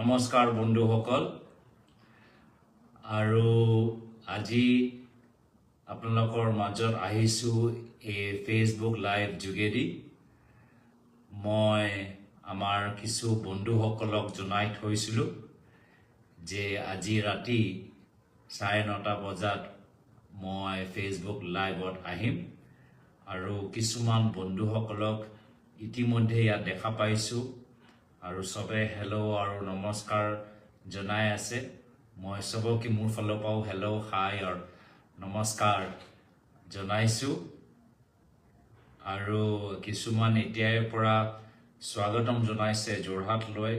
নমস্কাৰ বন্ধুসকল আৰু আজি আপোনালোকৰ মাজত আহিছো এই ফেসবুক লাইভ যোগেদি মই আমাৰ কিছু বন্ধুসকলক জনাই থৈছিলো যে আজি ৰাতি 9:30 বজাত মই ফেসবুক লাইভত আহিম আৰু কিছুমান বন্ধুসকলক ইতিমধ্যে ইয়াত দেখা পাইছো আৰু সবে হেল্ল আৰু নমস্কাৰ জনাই আছে মই সবকে মোৰ ফালৰ পৰা হেল্ল হাই আৰু নমস্কাৰ জনাইছো আৰু কিছুমান এতিয়াৰ পৰা স্বাগতম জনাইছে যোৰহাট লৈ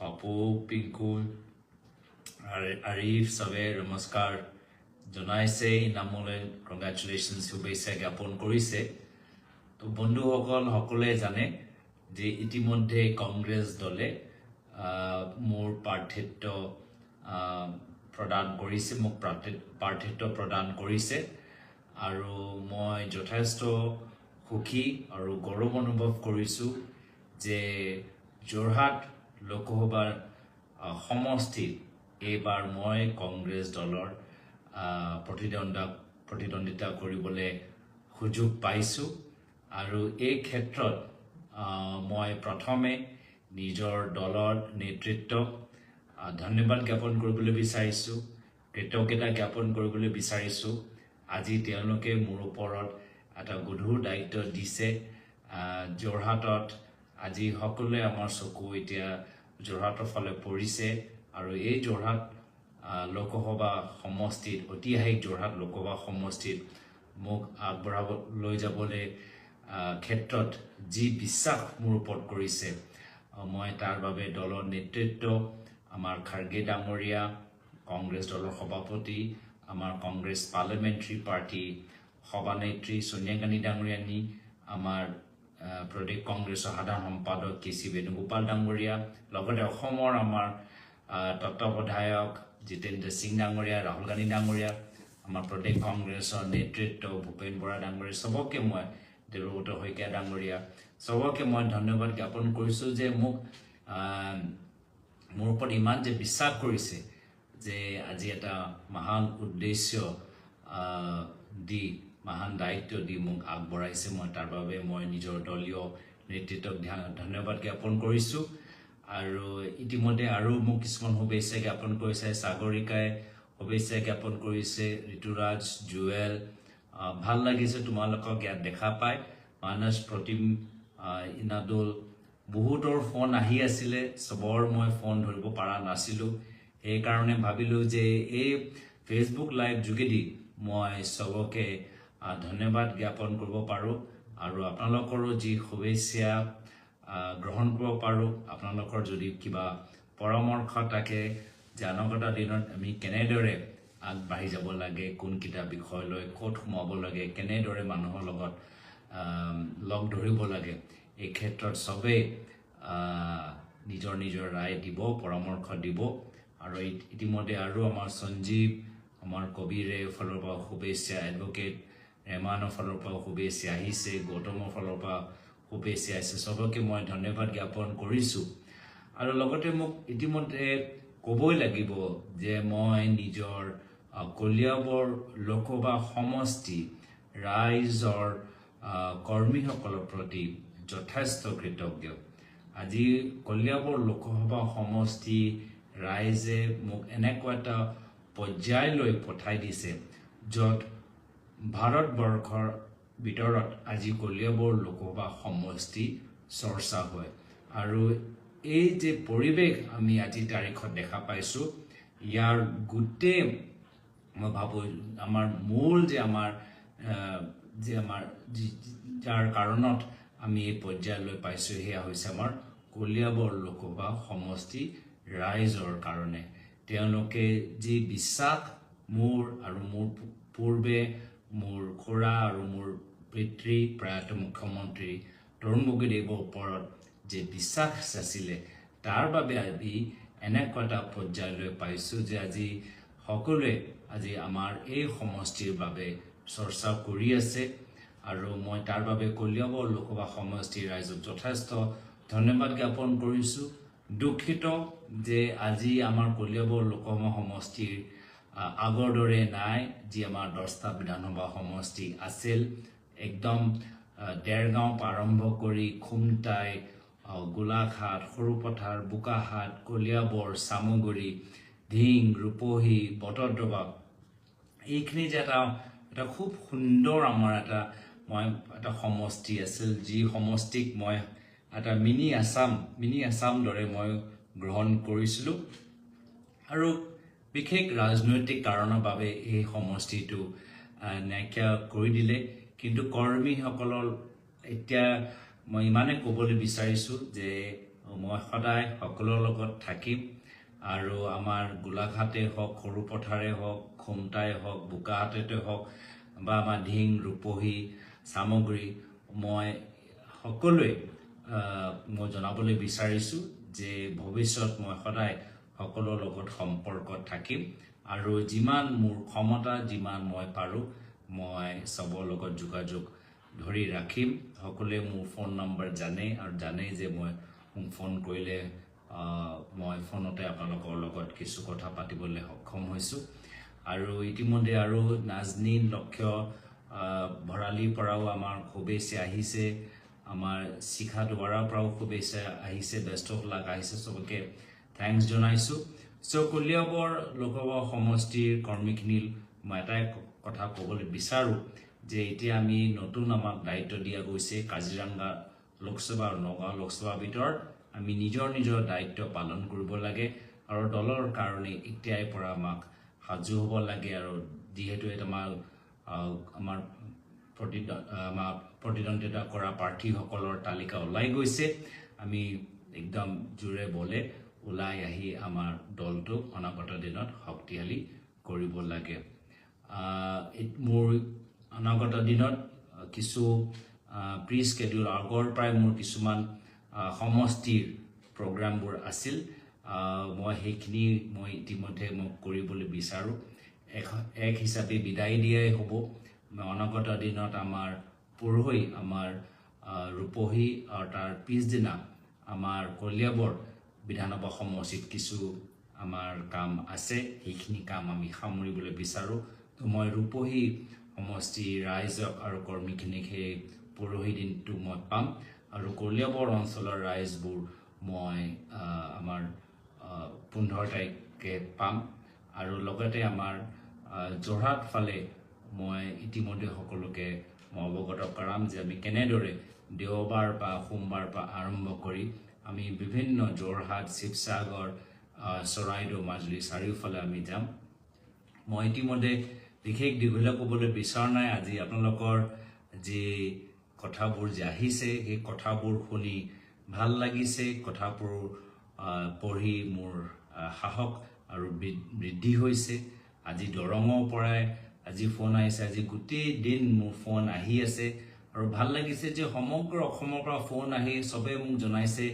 পাপু পিংকু আৰিফ সবে নমস্কাৰ জনাইছে ইনামলৈ কংগ্ৰেচুলেশনস শুভেচ্ছা জ্ঞাপন কৰিছে তো বন্ধুসকল সকলে জানে যে ইতিমধ্যে কংগ্ৰেছ দলে মোৰ প্ৰাৰ্থিত্ব প্ৰদান কৰিছে মোক প্ৰাৰ্থিত্ব প্ৰদান কৰিছে আৰু মই যথেষ্ট সুখী আৰু গৌৰৱ অনুভৱ কৰিছো যে যোৰহাট লোকসভাৰ সমষ্টি এইবাৰ মই কংগ্ৰেছ দলৰ প্ৰতিদ্বন্দ্বিতা কৰিবলৈ সুযোগ পাইছো আৰু এই ক্ষেত্ৰত মই প্ৰথমে নিজৰ দলৰ নেতৃত্বক ধন্যবাদ জ্ঞাপন কৰিবলৈ বিচাৰিছো কৃতজ্ঞতা জ্ঞাপন কৰিবলৈ বিচাৰিছো আজি তেওঁলোকে মোৰ ওপৰত এটা গধুৰ দায়িত্ব দিছে যোৰহাটত আজি সকলোৱে আমাৰ চকু এতিয়া যোৰহাটৰ ফালে পৰিছে আৰু এই যোৰহাট লোকসভা সমষ্টিত ঐতিহাসিক যোৰহাট লোকসভা সমষ্টিত মোক আগবঢ়াব লৈ যাবলৈ ক্ষেত্ৰত যি বিশ্বাস মোৰ ওপৰত কৰিছে মই তাৰ বাবে দলৰ নেতৃত্ব আমাৰ খাৰ্গে ডাঙৰীয়া কংগ্ৰেছ দলৰ সভাপতি আমাৰ কংগ্ৰেছ পাৰ্লামেণ্টাৰী পাৰ্টি সভানেত্ৰী সোনিয়া গান্ধী ডাঙৰীয়ানী আমাৰ প্ৰদেশ কংগ্ৰেছৰ সাধাৰণ সম্পাদক কেচি বেণুগোপাল ডাঙৰীয়া লগতে অসমৰ আমাৰ তত্ত্বাৱধায়ক জিতেন্দ্ৰ সিং ডাঙৰীয়া ৰাহুল গান্ধী ডাঙৰীয়া আমাৰ প্ৰদেশ কংগ্ৰেছৰ নেতৃত্ব ভূপেন বৰা ডাঙৰীয়া সবকে মই দেৱব্ৰত শইকীয়া ডাঙৰীয়া সবকে মই ধন্যবাদ জ্ঞাপন কৰিছো যে মোক মোৰ ওপৰত ইমান যে বিশ্বাস কৰিছে যে আজি এটা মহান উদ্দেশ্য দি মহান দায়িত্ব দি মোক আগবঢ়াইছে মই তাৰ বাবে মই নিজৰ দলীয় নেতৃত্বক ধন্যবাদ জ্ঞাপন কৰিছো আৰু ইতিমধ্যে আৰু মোক কিছুমান শুভেচ্ছা জ্ঞাপন কৰিছে সাগৰিকাই শুভেচ্ছা জ্ঞাপন কৰিছে ঋতুৰাজ জুৱেল ভাল লাগিছে তোমালোকক ইয়াত দেখা পাই মানস প্ৰতিম ইনাদুল বহুতৰ ফোন আহি আছিলে সবৰ মই ফোন ধৰিব পৰা নাছিলো এই কাৰণে ভাবিলো যে এই ফেসবুক লাইভ যোগেদি মই সবকে ধন্যবাদ জ্ঞাপন কৰিব পাৰো আৰু আপোনালোকৰো যি শুভেচ্ছা গ্ৰহণ কৰিব পাৰো আপোনালোকৰ যদি কিবা পৰামৰ্শ থাকে যে অনাগত দিনত আমি কেনেদৰে আগবাঢ়ি যাব লাগে কোন কিটা বিষয় লৈ কোট সোমাব লাগে কেনেদৰে মানুহৰ লগত লগ ধৰিব লাগে এই ক্ষেত্ৰত সবে নিজৰ নিজৰ ৰায় দিব পৰামৰ্শ দিব আৰু ইতিমধ্যে আৰু আমাৰ সঞ্জীৱ আমাৰ কবিৰে ফালৰ পৰা শুভেচ্ছা এডভোকেট ৰেমানৰ ফালৰ পৰা শুভেচ্ছা আহিছে গৌতমৰ ফালৰ পৰা শুভেচ্ছা আহিছে সবকে মই ধন্যবাদ জ্ঞাপন কৰিছো আৰু লগতে মোক ইতিমধ্যে ক'বই লাগিব যে মই নিজৰ কলিয়াবৰ লোকসভা সমষ্টি ৰাইজৰ কৰ্মীসকলৰ প্ৰতি যথেষ্ট কৃতজ্ঞ আজি কলিয়াবৰ লোকসভা সমষ্টি ৰাইজে মোক এনেকুৱা এটা পৰ্যায়লৈ পঠাই দিছে য'ত ভাৰতবৰ্ষৰ ভিতৰত আজি কলিয়াবৰ লোকসভা সমষ্টি চৰ্চা হয় আৰু এই যে পৰিৱেশ আমি আজি তাৰিখত দেখা পাইছো ইয়াৰ গোটেই মই ভাবো আমাৰ মূল যে আমাৰ যাৰ কাৰণত আমি এই পৰ্যায়লৈ পাইছো সেয়া হৈছে আমাৰ কলিয়াবৰ লোকসভা সমষ্টি ৰাইজৰ কাৰণে তেওঁলোকে যি বিশ্বাস মোৰ আৰু মোৰ পূৰ্বে মোৰ খুৰা আৰু মোৰ পিতৃ প্ৰয়াত মুখ্যমন্ত্ৰী তৰুণ গগৈদেৱৰ ওপৰত যে বিশ্বাস আছিলে তাৰ বাবে আজি এনেকুৱা এটা পৰ্যায়লৈ পাইছো যে আজি সকলোৱে আজি আমাৰ এই সমষ্টিৰ বাবে চৰ্চা কৰি আছে আৰু মই তাৰ বাবে কলিয়াবৰ লোকসভা সমষ্টিৰ ৰাইজক যথেষ্ট ধন্যবাদ জ্ঞাপন কৰিছো দুখিত যে আজি আমাৰ কলিয়াবৰ লোকসভা সমষ্টিৰ আগৰ দৰে নাই যি আমাৰ 10টা বিধানসভা সমষ্টি আছিল একদম দেৰগাঁও আৰম্ভ কৰি খুমটাই গোলাঘাট সৰুপথাৰ বোকাহাট কলিয়াবৰ চামগুৰি ধিং ৰূপহী বটদ্ৰৱা এইখিনি যে এটা খুব সুন্দৰ আমাৰ এটা সমষ্টি আছিল যি সমষ্টিক মই এটা মিনি আসাম দৰে মই গ্ৰহণ কৰিছিলোঁ আৰু বিশেষ ৰাজনৈতিক কাৰণৰ বাবে এই সমষ্টিটো নাইকিয়া কৰি দিলে কিন্তু কৰ্মীসকলৰ এতিয়া মই ইমানে ক'বলৈ বিচাৰিছোঁ যে মই সদায় সকলোৰ লগত থাকিম আৰু আমাৰ গোলাঘাটে হওক সৰুপথাৰে হওক খুমটাই হওক বোকাহাটতে হওক বা আমাৰ ধিং ৰূপহী চামগুৰি মই সকলোৱে মই জনাবলৈ বিচাৰিছোঁ যে ভৱিষ্যত মই সদায় সকলোৰ লগত সম্পৰ্কত থাকিম আৰু যিমান মোৰ ক্ষমতা যিমান মই পাৰোঁ মই চবৰ লগত যোগাযোগ ধৰি ৰাখিম সকলোৱে মোৰ ফোন নম্বৰ জানে আৰু জানে যে মই মোক ফোন কৰিলে মই ফোনতে আপোনালোকৰ লগত কিছু কথা পাতিবলৈ সক্ষম হৈছোঁ আৰু ইতিমধ্যে আৰু নাজনীন লক্ষ্য ভৰালিৰ পৰাও আমাৰ শুভেচ্ছা আহিছে আমাৰ শিখা দুৱাৰাৰ পৰাও শুভেচ্ছা আহিছে ব্যস্তবিলাক আহিছে চবকে থেংকছ জনাইছোঁ কলিয়াবৰ লোকসভা সমষ্টিৰ কৰ্মীখিনি মই এটাই কথা ক'বলৈ বিচাৰোঁ যে এতিয়া আমি নতুন আমাক দায়িত্ব দিয়া গৈছে কাজিৰঙা লোকসভা আৰু নগাঁও লোকসভাৰ ভিতৰত আমি নিজৰ দায়িত্ব পালন কৰিব লাগে আৰু দলৰ কাৰণে এতিয়াই পৰা আমাক সাজু হ'ব লাগে আৰু যিহেতু এটা আমাৰ প্ৰতিদ্বন্দ্বিতা কৰা প্ৰাৰ্থীসকলৰ তালিকা ওলাই গৈছে আমি একদম জোৰে বলে ওলাই আহি আমাৰ দলটোক অনাগত দিনত শক্তিশালী কৰিব লাগে মোৰ অনাগত দিনত কিছু প্ৰি স্কেডিউল আগৰ পৰাই মোৰ কিছুমান সমষ্টিৰ প্ৰগ্ৰামবোৰ আছিল মই সেইখিনি মই ইতিমধ্যে মই কৰিবলৈ বিচাৰোঁ এক হিচাপে বিদায় দিয়াই হ'ব অনাগত দিনত আমাৰ পৰহি আমাৰ ৰূপহী আৰু তাৰ পিছদিনা আমাৰ কলিয়াবৰ বিধানসভা সমষ্টিত কিছু আমাৰ কাম আছে সেইখিনি কাম আমি সামৰিবলৈ বিচাৰোঁ তো মই ৰূপহী সমষ্টি ৰাইজক আৰু কৰ্মীখিনিক সেই পৰহি দিনটো মই পাম আৰু কলিয়াবৰ অঞ্চলৰ ৰাইজবোৰ মই আমাৰ 15 তাৰিখে পাম আৰু লগতে আমাৰ যোৰহাট ফালে মই ইতিমধ্যে সকলোকে মই অৱগত কৰাম যে আমি কেনেদৰে দেওবাৰ বা সোমবাৰ পৰা আৰম্ভ কৰি আমি বিভিন্ন যোৰহাট শিৱসাগৰ চৰাইদেউ মাজুলী চাৰিওফালে আমি যাম মই ইতিমধ্যে বিশেষ দীঘলীয়া ক'বলৈ বিচৰা নাই আজি আপোনালোকৰ যি কথাবোৰ যে আহিছে সেই কথাবোৰ শুনি ভাল লাগিছে কথাবোৰ পঢ়ি মোৰ সাহস আৰু বৃদ্ধি হৈছে আজি দৰঙৰ পৰাই আজি ফোন আহিছে আজি গোটেই দিন মোৰ ফোন আহি আছে আৰু ভাল লাগিছে যে সমগ্ৰ অসমৰ পৰা ফোন আহি সবে মোক জনাইছে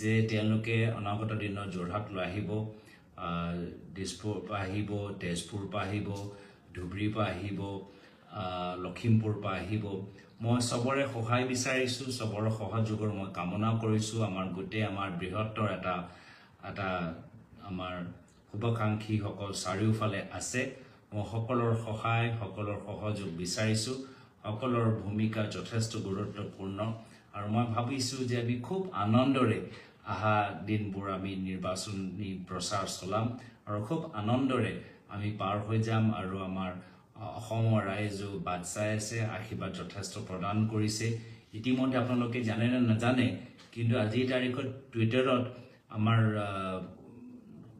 যে তেওঁলোকে অনাগত দিনত যোৰহাট লৈ আহিব দিছপুৰ পৰা আহিব তেজপুৰ পৰা আহিব ধুবুৰীৰ পৰা আহিব লখিমপুৰ পৰা আহিব মই সবৰে সহায় বিচাৰিছোঁ সবৰ সহযোগৰ মই কামনা কৰিছোঁ আমাৰ গোটেই আমাৰ বৃহত্তৰ এটা আমাৰ শুভাকাংক্ষীসকল চাৰিওফালে আছে মই সকলৰ সহায় সকলৰ সহযোগ বিচাৰিছোঁ সকলৰ ভূমিকা যথেষ্ট গুৰুত্বপূৰ্ণ আৰু মই ভাবিছোঁ যে আমি খুব আনন্দৰে আহা দিনবোৰ আমি নিৰ্বাচনী প্ৰচাৰ চলাম আৰু খুব আনন্দৰে আমি পাৰ হৈ যাম আৰু আমাৰ অসমৰ ৰাইজো বাট চাই আছে আশীৰ্বাদ যথেষ্ট প্ৰদান কৰিছে ইতিমধ্যে আপোনালোকে জানে নে নাজানে কিন্তু আজিৰ তাৰিখত টুইটাৰত আমাৰ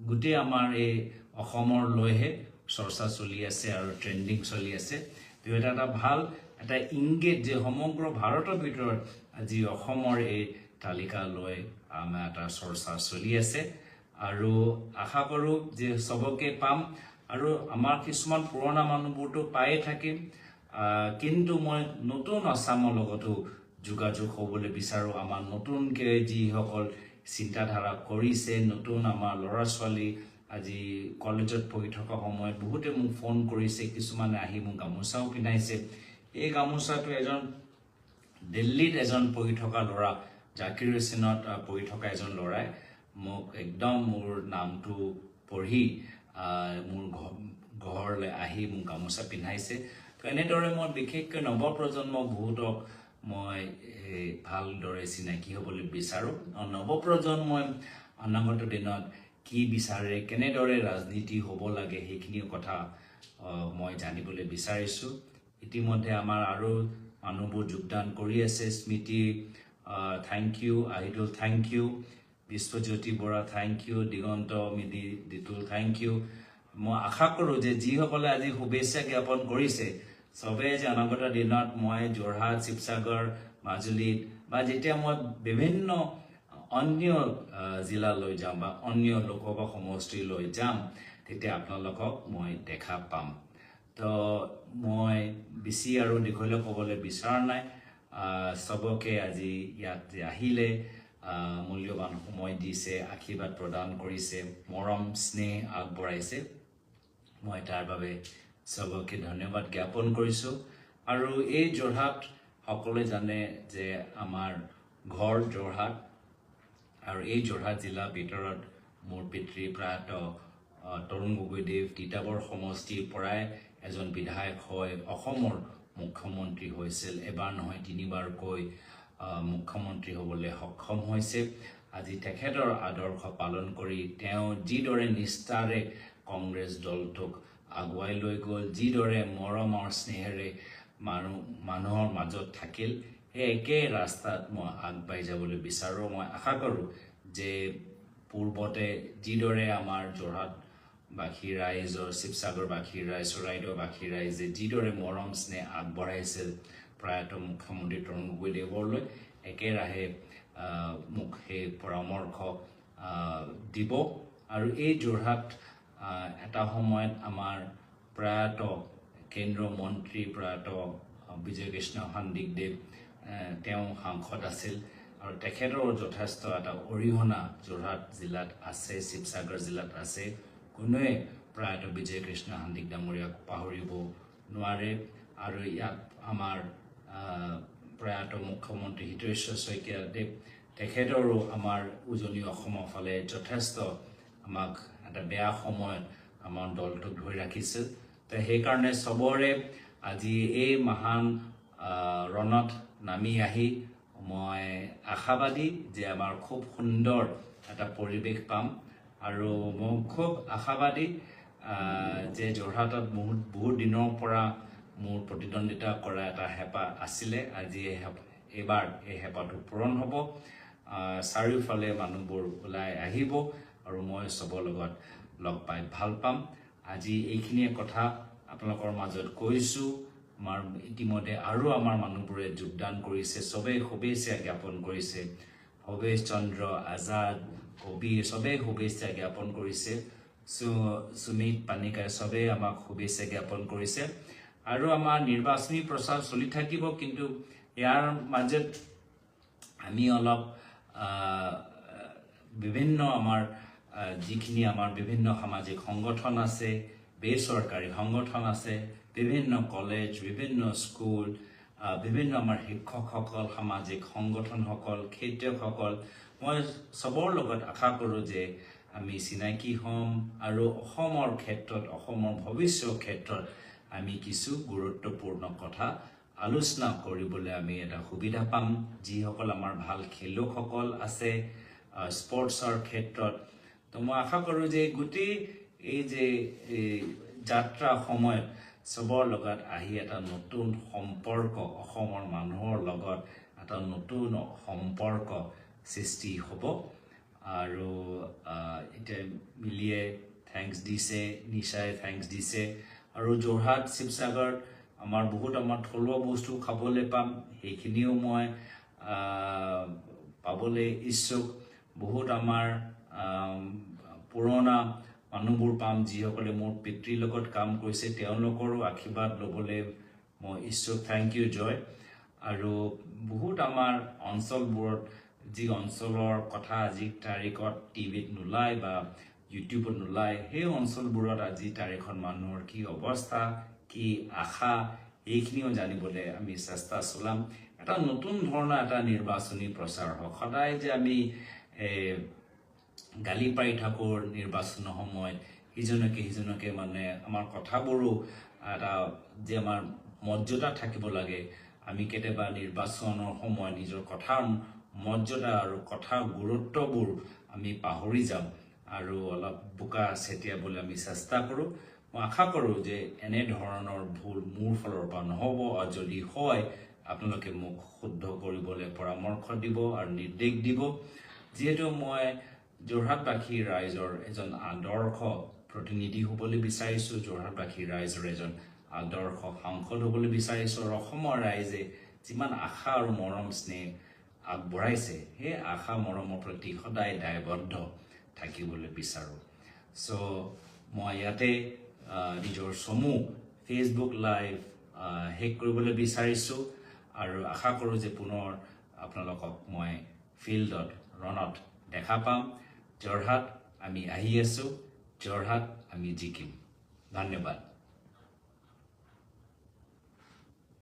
গোটেই আমাৰ এই অসমৰ লৈহে চৰ্চা চলি আছে আৰু ট্ৰেণ্ডিং চলি আছে তো এটা ভাল এটা ইংগিত যে সমগ্ৰ ভাৰতৰ ভিতৰত আজি অসমৰ এই তালিকা লৈ আমাৰ এটা চৰ্চা চলি আছে আৰু আশা কৰোঁ যে সবকে পাম আৰু আমাৰ কিছুমান পুৰণা মানুহবোৰতো পায়ে থাকিম কিন্তু মই নতুন আসামৰ লগতো যোগাযোগ হ'বলৈ বিচাৰোঁ আমাৰ নতুনকৈ যিসকল চিন্তাধাৰা কৰিছে নতুন আমাৰ ল'ৰা ছোৱালী আজি কলেজত পঢ়ি থকা সময়ত বহুতে মোক ফোন কৰিছে কিছুমানে আহি মোক গামোচাও পিন্ধাইছে এই গামোচাটো এজন দিল্লীত এজন পঢ়ি থকা ল'ৰা জাকিৰ হুছেইনত পঢ়ি থকা এজন ল'ৰাই মোক একদম মোৰ নামটো পঢ়ি মোৰ ঘৰলৈ আহি মোক গামোচা পিন্ধাইছে তো এনেদৰে মই বিশেষকৈ নৱপ্ৰজন্ম বহুতক মই ভালদৰে চিনাকি হ'বলৈ বিচাৰোঁ নৱপ্ৰজন্মই অনাগত দিনত কি বিচাৰে কেনেদৰে ৰাজনীতি হ'ব লাগে সেইখিনি কথা মই জানিবলৈ বিচাৰিছোঁ ইতিমধ্যে আমাৰ আৰু মানুহবোৰ যোগদান কৰি আছে Smriti thank you Ahidul thank you Biswajyoti Bora thank you Diganta Midi Ditul thank you মই আশা কৰোঁ যে যিসকলে আজি শুভেচ্ছা জ্ঞাপন কৰিছে চবে যে অনাগত দিনত মই যোৰহাট শিৱসাগৰ মাজুলীত বা যেতিয়া মই বিভিন্ন অন্য জিলালৈ যাম বা অন্য লোকসভা সমষ্টিলৈ যাম তেতিয়া আপোনালোকক মই দেখা পাম তো মই বেছি আৰু দীঘলীয়া ক'বলৈ বিচৰা নাই চবকে আজি ইয়াত যে আহিলে মূল্যৱান সময় দিছে আশীৰ্বাদ প্ৰদান কৰিছে মৰম স্নেহ আগবঢ়াইছে মই তাৰ বাবে চবকে ধন্যবাদ জ্ঞাপন কৰিছোঁ আৰু এই যোৰহাট সকলোৱে জানে যে আমাৰ ঘৰ যোৰহাট আৰু এই যোৰহাট জিলাৰ ভিতৰত মোৰ পিতৃ প্ৰয়াত তৰুণ গগৈদেৱ তিতাবৰ সমষ্টিৰ পৰাই এজন বিধায়ক হৈ অসমৰ মুখ্যমন্ত্ৰী হৈছিল এবাৰ নহয় তিনিবাৰকৈ মুখ্যমন্ত্ৰী হ'বলৈ সক্ষম হৈছে আজি তেখেতৰ আদৰ্শ পালন কৰি তেওঁ যিদৰে নিষ্ঠাৰে কংগ্ৰেছ দলটোক আগুৱাই লৈ গ'ল যিদৰে মৰম আৰু স্নেহেৰে মানুহৰ মাজত থাকিল সেই একে ৰাস্তাত মই আগবাঢ়ি যাবলৈ বিচাৰোঁ মই আশা কৰোঁ যে পূৰ্বতে যিদৰে আমাৰ যোৰহাটবাসী ৰাইজৰ শিৱসাগৰবাসী ৰাইজ চৰাইদেউবাসী ৰাইজে যিদৰে মৰম স্নেহ আগবঢ়াইছিল প্ৰয়াত মুখ্যমন্ত্ৰী তৰুণ গগৈদেৱলৈ একেৰাহে মোক সেই পৰামৰ্শ দিব আৰু এই যোৰহাট এটা সময়ত আমাৰ প্ৰয়াত কেন্দ্ৰীয় মন্ত্ৰী প্ৰয়াত বিজয় কৃষ্ণ সন্দিকদেৱ তেওঁ সাংসদ আছিল আৰু তেখেতৰ যথেষ্ট এটা অৰিহণা যোৰহাট জিলাত আছে শিৱসাগৰ জিলাত আছে কোনোৱে প্ৰয়াত বিজয় কৃষ্ণ সন্দিক ডাঙৰীয়াক পাহৰিব নোৱাৰে আৰু ইয়াত আমাৰ প্ৰয়াত মুখ্যমন্ত্ৰী হিতেশ্বৰ শইকীয়াদেৱ তেখেতৰো আমাৰ উজনি অসমৰ ফালে যথেষ্ট আমাক এটা বেয়া সময়ত আমাৰ দলটোক ধৰি ৰাখিছিল তো সেইকাৰণে চবৰে আজি এই মহান ৰণত নামি আহি মই আশাবাদী যে আমাৰ খুব সুন্দৰ এটা পৰিৱেশ পাম আৰু মই খুব আশাবাদী যে যোৰহাটত বহুত দিনৰ পৰা মোৰ প্ৰতিদ্বন্দ্বিতা কৰা এটা হেঁপাহ আছিলে আজি এইবাৰ এই হেঁপাহটো পূৰণ হ'ব চাৰিওফালে মানুহবোৰ ওলাই আহিব আৰু মই চবৰ লগত লগ পাই ভাল পাম আজি এইখিনিয়ে কথা আপোনালোকৰ মাজত কৈছোঁ আমাৰ ইতিমধ্যে আৰু আমাৰ মানুহবোৰে যোগদান কৰিছে চবেই শুভেচ্ছা জ্ঞাপন কৰিছে ভৱেশ চন্দ্ৰ আজাদ কবিৰ চবেই শুভেচ্ছা জ্ঞাপন কৰিছে সুমিত পানিকাৰ চবেই আমাক শুভেচ্ছা জ্ঞাপন কৰিছে আৰু আমাৰ নিৰ্বাচনী প্ৰচাৰ চলি থাকিব কিন্তু ইয়াৰ মাজত আমি অলপ বিভিন্ন আমাৰ যিখিনি আমাৰ বিভিন্ন সামাজিক সংগঠন আছে বেচৰকাৰী সংগঠন আছে বিভিন্ন কলেজ বিভিন্ন স্কুল বিভিন্ন আমাৰ শিক্ষকসকল সামাজিক সংগঠনসকল খেতিয়কসকল মই চবৰ লগত আশা কৰোঁ যে আমি চিনাকি হ'ম আৰু অসমৰ ক্ষেত্ৰত অসমৰ ভৱিষ্যতৰ ক্ষেত্ৰত আমি কিছু গুৰুত্বপূৰ্ণ কথা আলোচনা কৰিবলৈ আমি এটা সুবিধা পাম যিসকল আমাৰ ভাল খেলুৱৈসকল আছে স্পৰ্টছৰ ক্ষেত্ৰত তো মই আশা কৰোঁ যে গোটেই এই যে যাত্ৰা সময়ত চবৰ লগত আহি এটা নতুন সম্পৰ্ক অসমৰ মানুহৰ লগত এটা নতুন সম্পৰ্ক সৃষ্টি হ'ব আৰু এতিয়া মিলিয়ে থেংকছ দিছে নিশাই থেংকছ দিছে আৰু যোৰহাট শিৱসাগৰ আমাৰ বহুত আমাৰ থলুৱা বস্তু খাবলৈ পাম সেইখিনিও মই পাবলৈ ইচ্ছুক বহুত আমাৰ পুৰণা মানুহবোৰ পাম যিসকলে মোৰ পিতৃৰ লগত কাম কৰিছে তেওঁলোকৰো আশীৰ্বাদ ল'বলৈ মই ইচ্ছুক থেংক ইউ জয় আৰু বহুত আমাৰ অঞ্চলবোৰত যি অঞ্চলৰ কথা আজি তাৰিখত টিভিত নোলায় বা ইউটিউবত নোলায় সেই অঞ্চলবোৰত আজি তাৰিখত মানুহৰ কি অৱস্থা কি আশা এইখিনিও জানিবলৈ আমি চেষ্টা চলাম এটা নতুন ধৰণৰ এটা নিৰ্বাচনী প্ৰচাৰ হওক সদায় যে আমি গালি পাৰি থাকোঁ নিৰ্বাচনৰ সময়ত সিজনকে মানে আমাৰ কথাবোৰো এটা যে আমাৰ মৰ্যাদা থাকিব লাগে আমি কেতিয়াবা নিৰ্বাচনৰ সময়ত নিজৰ কথাৰ মৰ্যাদা আৰু কথাৰ গুৰুত্ববোৰ আমি পাহৰি যাওঁ আৰু অলপ বোকা ছেটিয়াবলৈ আমি চেষ্টা কৰোঁ মই আশা কৰোঁ যে এনে ধৰণৰ ভুল মোৰ ফালৰ পৰা নহ'ব আৰু যদি হয় আপোনালোকে মোক শুদ্ধ কৰিবলৈ পৰামৰ্শ দিব আৰু নিৰ্দেশ দিব যিহেতু মই যোৰহাটবাসী ৰাইজৰ এজন আদৰ্শ প্ৰতিনিধি হ'বলৈ বিচাৰিছোঁ যোৰহাটবাসী ৰাইজৰ এজন আদৰ্শ সাংসদ হ'বলৈ বিচাৰিছোঁ আৰু অসমৰ ৰাইজে যিমান আশা আৰু মৰম স্নেহ আগবঢ়াইছে সেই আশা মৰমৰ প্ৰতি সদায় দায়বদ্ধ থাকিবলৈ বিচাৰোঁ চ' মই ইয়াতে নিজৰ চমু ফেচবুক লাইভ শেষ কৰিবলৈ বিচাৰিছোঁ আৰু আশা কৰোঁ যে পুনৰ আপোনালোকক মই ফিল্ডত ৰণত দেখা পাম যোৰহাট আমি আহি আছোঁ যোৰহাট আমি জিকিম ধন্যবাদ